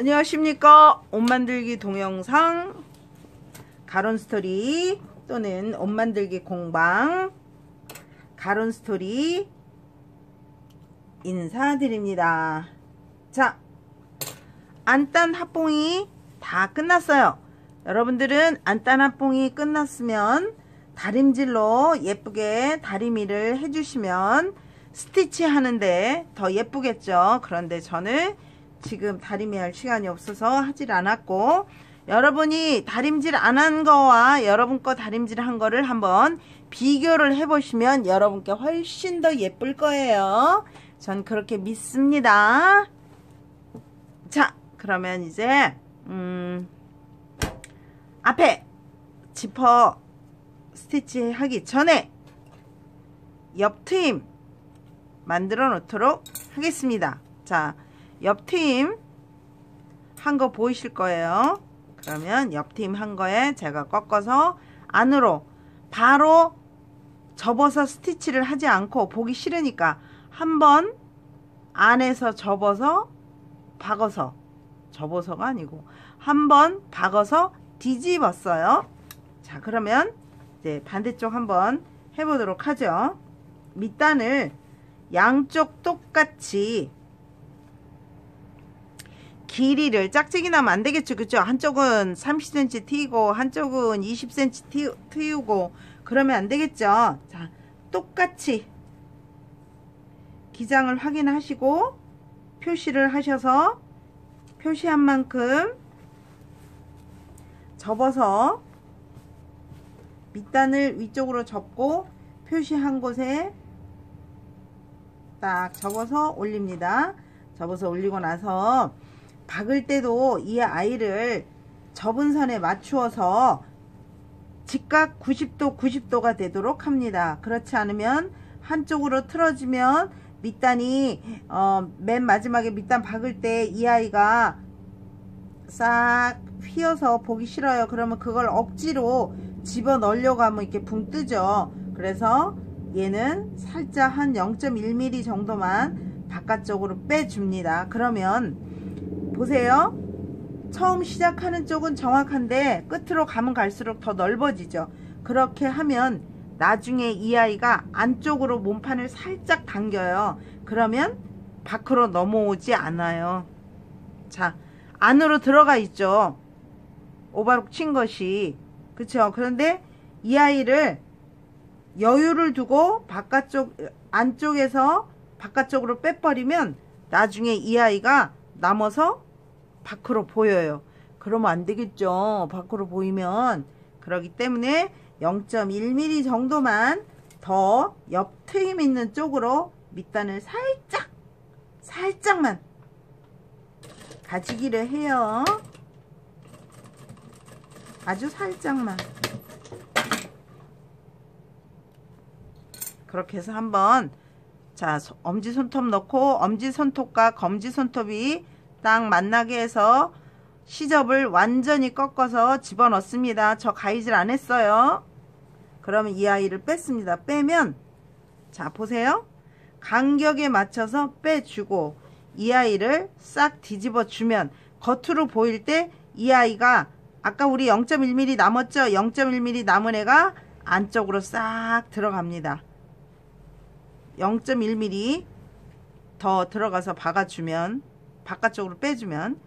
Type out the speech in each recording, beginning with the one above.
안녕하십니까. 옷 만들기 동영상 가론스토리 또는 옷 만들기 공방 가론스토리 인사드립니다. 자, 안단 합봉이 다 끝났어요. 여러분들은 안단 합봉이 끝났으면 다림질로 예쁘게 다리미를 해주시면 스티치 하는데 더 예쁘겠죠. 그런데 저는 지금 다리미 할 시간이 없어서 하질 않았고, 여러분이 다림질 안 한 거와 여러분 거 다림질 한 거를 한번 비교를 해 보시면 여러분께 훨씬 더 예쁠 거예요. 전 그렇게 믿습니다. 자, 그러면 이제 앞에 지퍼 스티치 하기 전에 옆 트임 만들어 놓도록 하겠습니다. 자, 옆 트임 한 거 보이실 거예요. 그러면 옆 트임 한 거에 제가 꺾어서 안으로 바로 접어서 스티치를 하지 않고 보기 싫으니까 한번 안에서 접어서 박아서, 접어서가 아니고 한번 박아서 뒤집었어요. 자, 그러면 이제 반대쪽 한번 해보도록 하죠. 밑단을 양쪽 똑같이 길이를 짝짝이 나면 안 되겠죠. 그죠? 한쪽은 30cm 트이고 한쪽은 20cm 트이고 그러면 안 되겠죠. 자, 똑같이 기장을 확인하시고 표시를 하셔서 표시한 만큼 접어서 밑단을 위쪽으로 접고 표시한 곳에 딱 접어서 올립니다. 접어서 올리고 나서 박을 때도 이 아이를 접은 선에 맞추어서 직각 90도 90도가 되도록 합니다. 그렇지 않으면 한쪽으로 틀어지면 밑단이 맨 마지막에 밑단 박을 때 이 아이가 싹 휘어서 보기 싫어요. 그러면 그걸 억지로 집어 넣으려고 하면 이렇게 붕 뜨죠. 그래서 얘는 살짝 한 0.1mm 정도만 바깥쪽으로 빼줍니다. 그러면 보세요. 처음 시작하는 쪽은 정확한데 끝으로 가면 갈수록 더 넓어지죠. 그렇게 하면 나중에 이 아이가 안쪽으로 몸판을 살짝 당겨요. 그러면 밖으로 넘어오지 않아요. 자, 안으로 들어가 있죠. 오버록 친 것이. 그쵸? 그런데 이 아이를 여유를 두고 안쪽에서 바깥쪽으로 빼버리면 나중에 이 아이가 남아서 밖으로 보여요. 그러면 안 되겠죠. 밖으로 보이면. 그러기 때문에 0.1mm 정도만 더 옆 트임 있는 쪽으로 밑단을 살짝만 가지기를 해요. 아주 살짝만. 그렇게 해서 한번, 자, 엄지손톱 넣고 엄지손톱과 검지손톱이 딱 만나게 해서 시접을 완전히 꺾어서 집어넣습니다. 저 가위질 안 했어요. 그러면 이 아이를 뺐습니다. 빼면, 자, 보세요. 간격에 맞춰서 빼주고 이 아이를 싹 뒤집어 주면 겉으로 보일 때 이 아이가 아까 우리 0.1mm 남았죠? 0.1mm 남은 애가 안쪽으로 싹 들어갑니다. 0.1mm 더 들어가서 박아주면, 바깥쪽으로 빼주면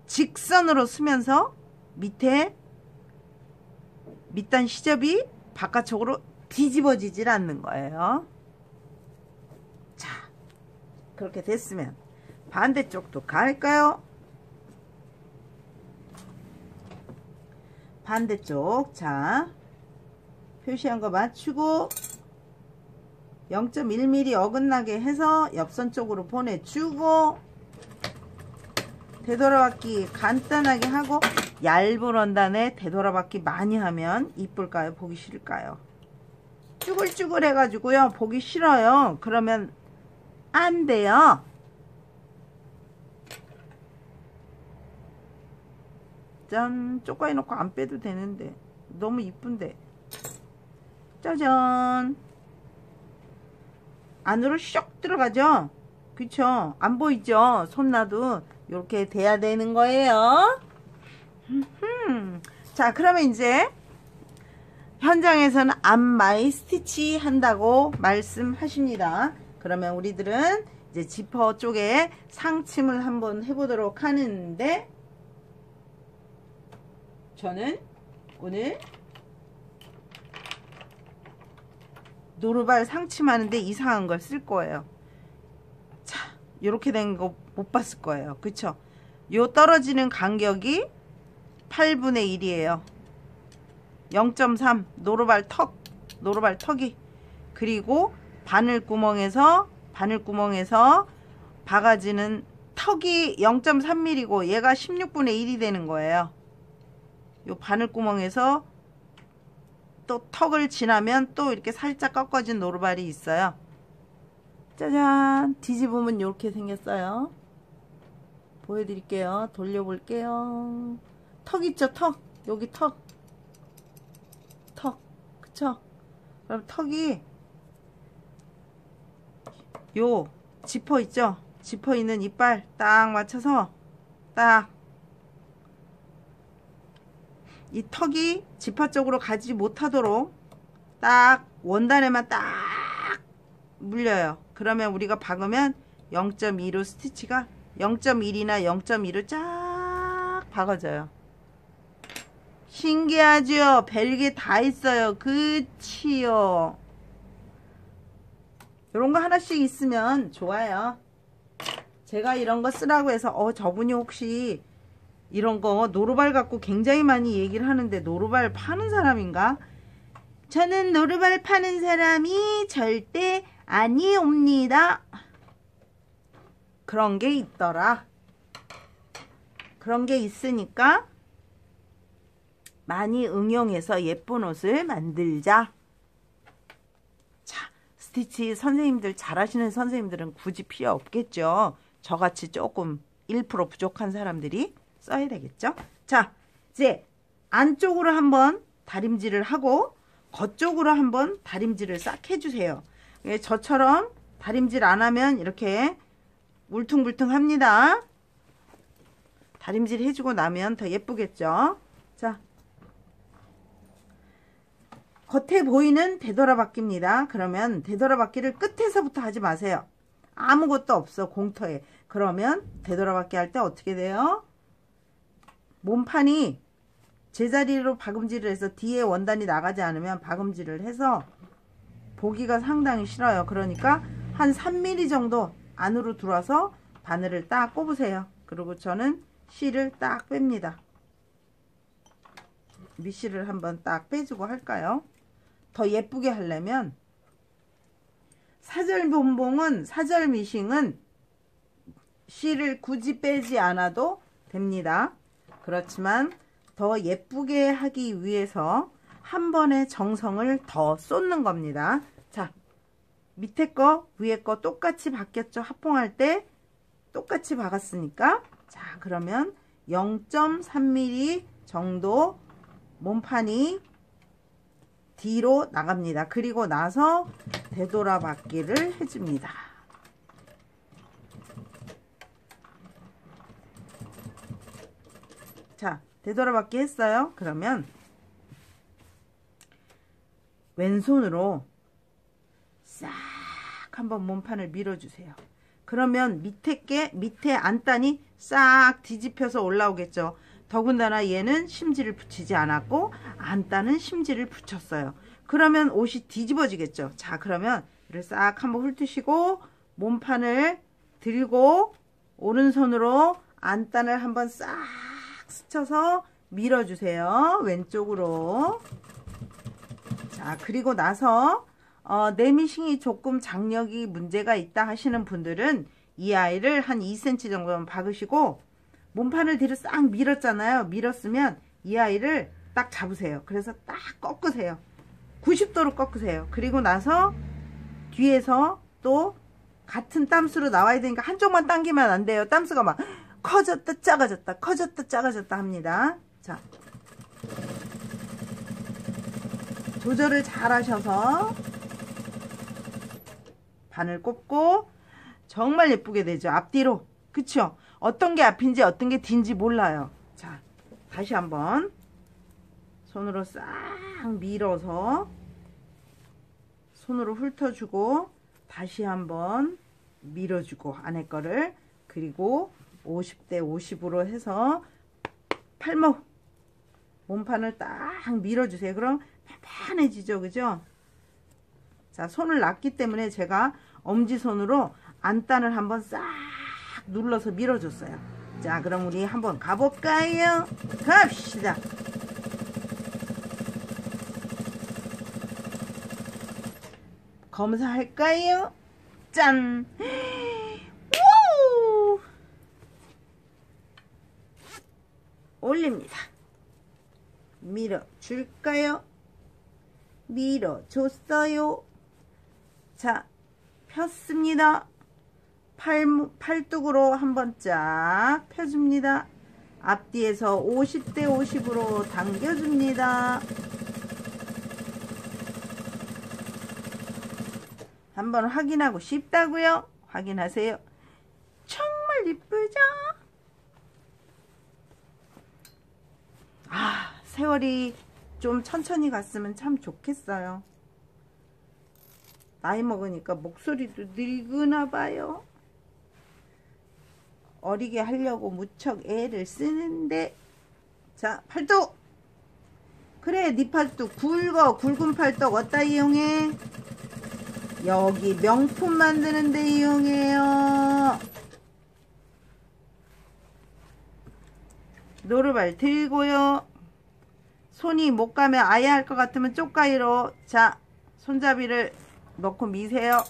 직선으로 쓰면서 밑에 밑단 시접이 바깥쪽으로 뒤집어지질 않는 거예요. 자, 그렇게 됐으면 반대쪽도 갈까요? 반대쪽, 자, 표시한 거 맞추고 0.1mm 어긋나게 해서 옆선 쪽으로 보내주고 되돌아받기 간단하게 하고, 얇은 원단에 되돌아받기 많이 하면 이쁠까요? 보기 싫을까요? 쭈글쭈글 해가지고요, 보기 싫어요. 그러면 안 돼요. 짠, 쪼까이 놓고 안 빼도 되는데 너무 이쁜데. 짜잔, 안으로 쏙 들어가죠. 그쵸? 안 보이죠? 손놔도 이렇게 돼야 되는 거예요. 자, 그러면 이제 현장에서는 안마이 스티치 한다고 말씀하십니다. 그러면 우리들은 이제 지퍼 쪽에 상침을 한번 해보도록 하는데, 저는 오늘 노루발 상침하는데 이상한 걸 쓸 거예요. 자, 이렇게 된 거 못 봤을 거예요. 그쵸? 요 떨어지는 간격이 8분의 1이에요. 0.3 노루발 턱이, 그리고 바늘구멍에서 박아지는 턱이 0.3mm고 얘가 16분의 1이 되는 거예요. 요 바늘구멍에서 또 턱을 지나면 또 이렇게 살짝 꺾어진 노루발이 있어요. 짜잔! 뒤집으면 이렇게 생겼어요. 보여드릴게요. 돌려볼게요. 턱 있죠? 턱! 여기 턱! 그쵸? 그럼 턱이 요 지퍼 있죠? 지퍼 있는 이빨 딱 맞춰서 딱 이 턱이 지퍼 쪽으로 가지 못하도록 딱 원단에만 딱 물려요. 그러면 우리가 박으면 0.2로 스티치가 0.1이나 0.2로 쫙 박아져요. 신기하죠? 별게 다 있어요. 그치요? 이런 거 하나씩 있으면 좋아요. 제가 이런 거 쓰라고 해서 저분이 혹시 이런 거 노루발 갖고 굉장히 많이 얘기를 하는데 노루발 파는 사람인가? 저는 노루발 파는 사람이 절대 아니옵니다. 그런 게 있더라. 그런 게 있으니까 많이 응용해서 예쁜 옷을 만들자. 자, 스티치 선생님들 잘하시는 선생님들은 굳이 필요 없겠죠. 저같이 조금 1% 부족한 사람들이 써야 되겠죠. 자, 이제 안쪽으로 한번 다림질을 하고 겉쪽으로 한번 다림질을 싹 해주세요. 저처럼 다림질 안 하면 이렇게 울퉁불퉁 합니다. 다림질 해주고 나면 더 예쁘겠죠. 자, 겉에 보이는 되돌아박기입니다. 그러면 되돌아박기를 끝에서부터 하지 마세요. 아무것도 없어, 공터에. 그러면 되돌아박기 할 때 어떻게 돼요? 몸판이 제자리로 박음질을 해서 뒤에 원단이 나가지 않으면 박음질을 해서 보기가 상당히 싫어요. 그러니까 한 3mm 정도 안으로 들어와서 바늘을 딱 꼽으세요. 그리고 저는 실을 딱 뺍니다. 밑실을 한번 딱 빼주고 할까요? 더 예쁘게 하려면 사절 미싱은 실을 굳이 빼지 않아도 됩니다. 그렇지만 더 예쁘게 하기 위해서 한 번에 정성을 더 쏟는 겁니다. 자, 밑에 거 위에 거 똑같이 박혔죠. 합봉할 때 똑같이 박았으니까, 자, 그러면 0.3mm 정도 몸판이 뒤로 나갑니다. 그리고 나서 되돌아박기를 해줍니다. 자, 되돌아박기 했어요. 그러면 왼손으로 싹 한번 몸판을 밀어주세요. 그러면 밑에 안단이 싹 뒤집혀서 올라오겠죠. 더군다나 얘는 심지를 붙이지 않았고 안단은 심지를 붙였어요. 그러면 옷이 뒤집어지겠죠. 자, 그러면 이를 싹 한번 훑으시고 몸판을 들고 오른손으로 안단을 한번 싹 스쳐서 밀어주세요. 왼쪽으로. 자, 그리고 나서 내미싱이 조금 장력이 문제가 있다 하시는 분들은 이 아이를 한 2cm 정도만 박으시고 몸판을 뒤로 싹 밀었잖아요. 밀었으면 이 아이를 딱 잡으세요. 그래서 딱 꺾으세요. 90도로 꺾으세요. 그리고 나서 뒤에서 또 같은 땀수로 나와야 되니까 한쪽만 당기면 안 돼요. 땀수가 막 커졌다 작아졌다 커졌다 작아졌다 합니다. 자, 조절을 잘 하셔서 바늘 꼽고 정말 예쁘게 되죠. 앞뒤로. 그쵸? 어떤 게 앞인지 어떤 게 뒤인지 몰라요. 자, 다시 한번 손으로 싹 밀어서 손으로 훑어주고 다시 한번 밀어주고 안에 거를, 그리고 50대 50으로 해서 팔목 몸판을 딱 밀어주세요. 그럼 편안해지죠. 그죠? 자, 손을 놨기 때문에 제가 엄지손으로 안단을 한번 싹 눌러서 밀어줬어요. 자, 그럼 우리 한번 가볼까요? 갑시다. 검사할까요? 짠! 우! 올립니다. 밀어줄까요? 밀어줬어요. 자, 폈습니다. 팔뚝으로 한번 쫙 펴줍니다. 앞뒤에서 50대 50으로 당겨줍니다. 한번 확인하고 싶다고요? 확인하세요. 정말 이쁘죠? 아, 세월이 좀 천천히 갔으면 참 좋겠어요. 나이 먹으니까 목소리도 늙으나 봐요. 어리게 하려고 무척 애를 쓰는데. 자, 팔뚝. 그래, 네 팔뚝 굵은 팔뚝 어디다 이용해? 여기 명품 만드는 데 이용해요. 노루발 들고요. 손이 못 가면 아예 할 것 같으면 쪽가위로, 자, 손잡이를 넣고 미세요.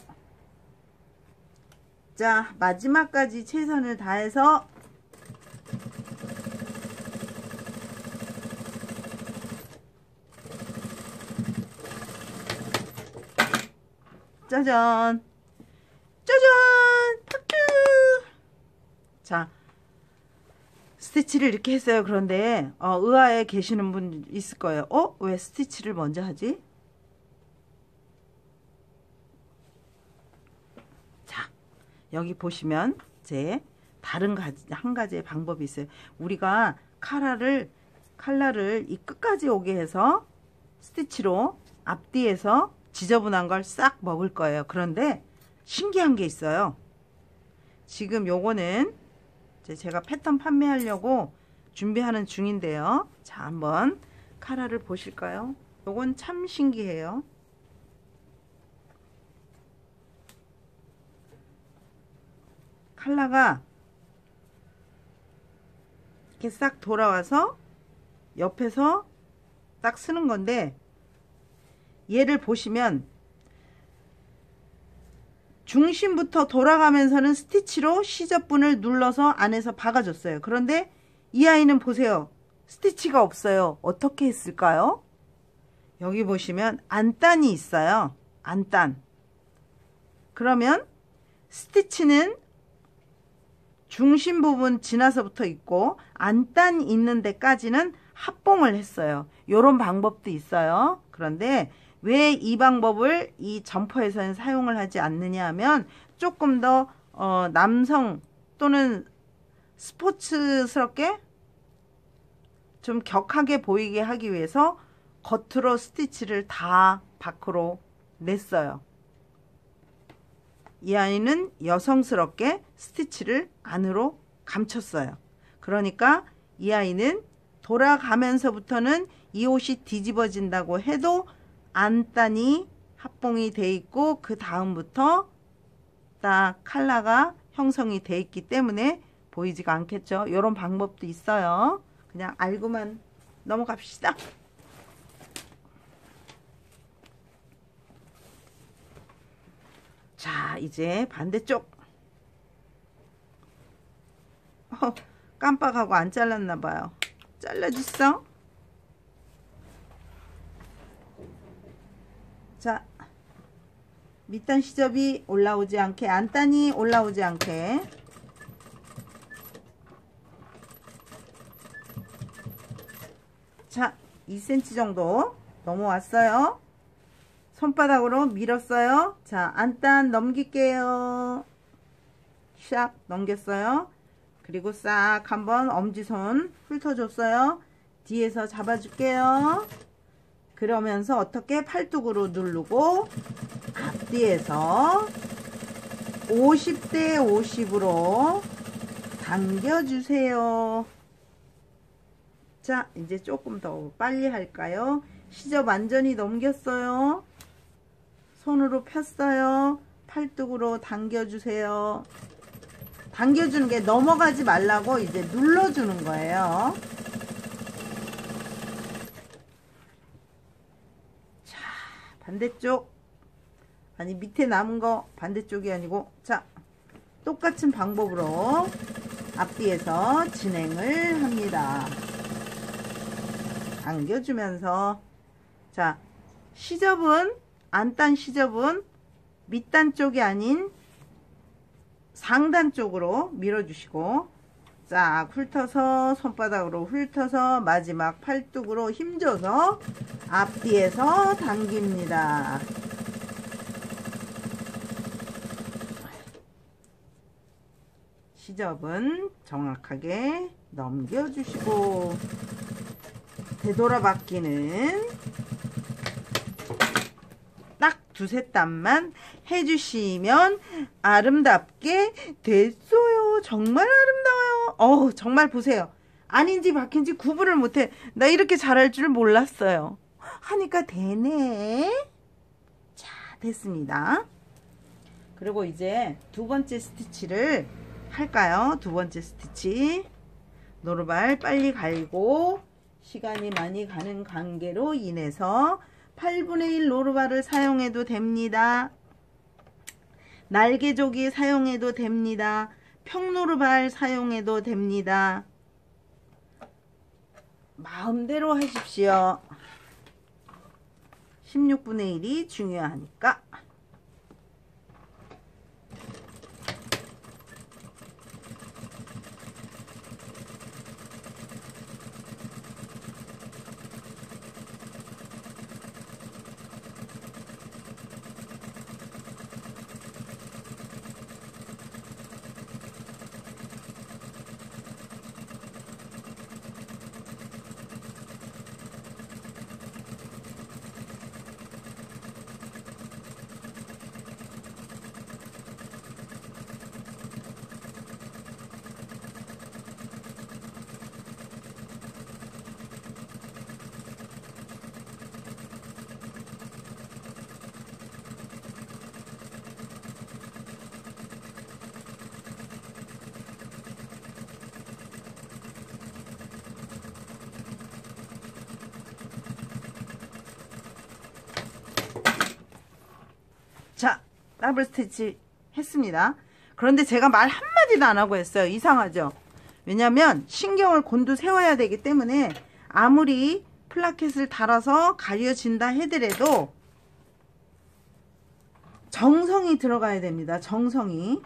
자, 마지막까지 최선을 다해서 짜잔 짜잔 탁탁. 자, 스티치를 이렇게 했어요. 그런데 의아해 계시는 분 있을 거예요. 왜 스티치를 먼저 하지? 자, 여기 보시면 제 다른 한 가지의 방법이 있어요. 우리가 칼라를 이 끝까지 오게 해서 스티치로 앞뒤에서 지저분한 걸 싹 먹을 거예요. 그런데 신기한 게 있어요. 지금 요거는 제가 패턴 판매하려고 준비하는 중인데요. 자, 한번 칼라를 보실까요? 요건 참 신기해요. 칼라가 이렇게 싹 돌아와서 옆에서 딱 쓰는 건데, 얘를 보시면 중심부터 돌아가면서는 스티치로 시접분을 눌러서 안에서 박아줬어요. 그런데 이 아이는 보세요. 스티치가 없어요. 어떻게 했을까요? 여기 보시면 안단이 있어요. 안단. 그러면 스티치는 중심 부분 지나서부터 있고 안단 있는 데까지는 합봉을 했어요. 요런 방법도 있어요. 그런데 왜 이 방법을 이 점퍼에서는 사용을 하지 않느냐 하면 조금 더 남성 또는 스포츠스럽게 좀 격하게 보이게 하기 위해서 겉으로 스티치를 다 밖으로 냈어요. 이 아이는 여성스럽게 스티치를 안으로 감췄어요. 그러니까 이 아이는 돌아가면서부터는 이 옷이 뒤집어진다고 해도 안단이 합봉이 돼 있고 그 다음부터 딱 칼라가 형성이 돼 있기 때문에 보이지가 않겠죠. 이런 방법도 있어요. 그냥 알고만 넘어갑시다. 자, 이제 반대쪽. 깜빡하고 안 잘랐나 봐요. 잘라주세요. 자, 밑단 시접이 올라오지 않게, 안단이 올라오지 않게. 자, 2cm 정도 넘어왔어요. 손바닥으로 밀었어요. 자, 안단 넘길게요. 샥 넘겼어요. 그리고 싹 한번 엄지손 훑어줬어요. 뒤에서 잡아줄게요. 그러면서 어떻게 팔뚝으로 누르고 앞뒤에서 50대 50으로 당겨주세요. 자, 이제 조금 더 빨리 할까요? 시접 완전히 넘겼어요. 손으로 폈어요. 팔뚝으로 당겨주세요. 당겨주는 게 넘어가지 말라고 이제 눌러주는 거예요. 자, 반대쪽. 아니, 밑에 남은 거 반대쪽이 아니고, 자, 똑같은 방법으로 앞뒤에서 진행을 합니다. 당겨주면서, 자, 시접은, 안단 시접은 밑단 쪽이 아닌 상단 쪽으로 밀어주시고, 싹 훑어서 손바닥으로 훑어서 마지막 팔뚝으로 힘줘서 앞뒤에서 당깁니다. 시접은 정확하게 넘겨주시고, 되돌아받기는 딱 두세 땀만 해주시면 아름답게 됐어요. 정말 아름다워요. 정말 보세요. 아닌지 바뀐지 구분을 못해. 나 이렇게 잘할 줄 몰랐어요. 하니까 되네. 자, 됐습니다. 그리고 이제 두 번째 스티치를 할까요? 두 번째 스티치. 노루발 빨리 갈고 시간이 많이 가는 관계로 인해서 8분의 1 노루발을 사용해도 됩니다. 날개조기 사용해도 됩니다. 평노루발 사용해도 됩니다. 마음대로 하십시오. 16분의 1이 중요하니까. 자, 더블 스티치 했습니다. 그런데 제가 말 한마디도 안 하고 했어요. 이상하죠? 왜냐면 신경을 곤두세워야 되기 때문에 아무리 플라켓을 달아서 가려진다 해더라도 정성이 들어가야 됩니다. 정성이.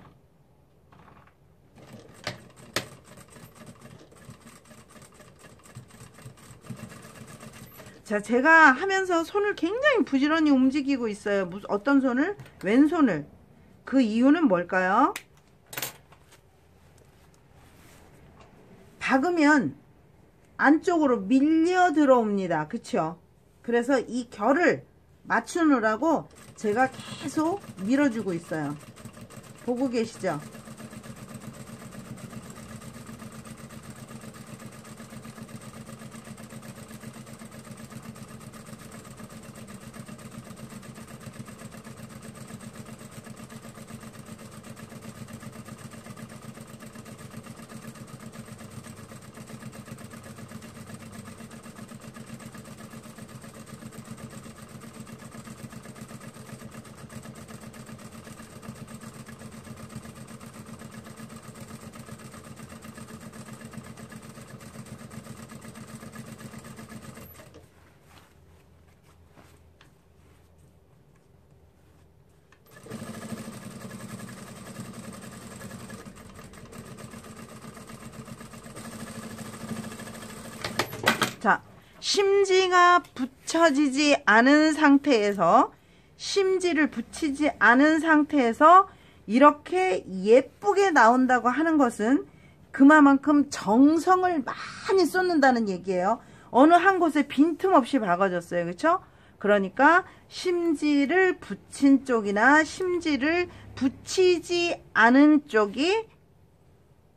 자, 제가 하면서 손을 굉장히 부지런히 움직이고 있어요. 어떤 손을? 왼손을. 그 이유는 뭘까요? 박으면 안쪽으로 밀려 들어옵니다. 그쵸? 그래서 이 결을 맞추느라고 제가 계속 밀어주고 있어요. 보고 계시죠? 자, 심지가 붙여지지 않은 상태에서, 심지를 붙이지 않은 상태에서 이렇게 예쁘게 나온다고 하는 것은 그만큼 정성을 많이 쏟는다는 얘기예요. 어느 한 곳에 빈틈없이 박아줬어요. 그렇죠? 그러니까 심지를 붙인 쪽이나 심지를 붙이지 않은 쪽이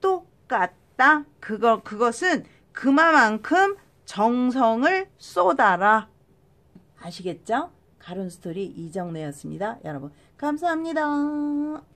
똑같다. 그것은 그만큼 정성을 쏟아라. 아시겠죠? 가론스토리 이정래였습니다. 여러분 감사합니다.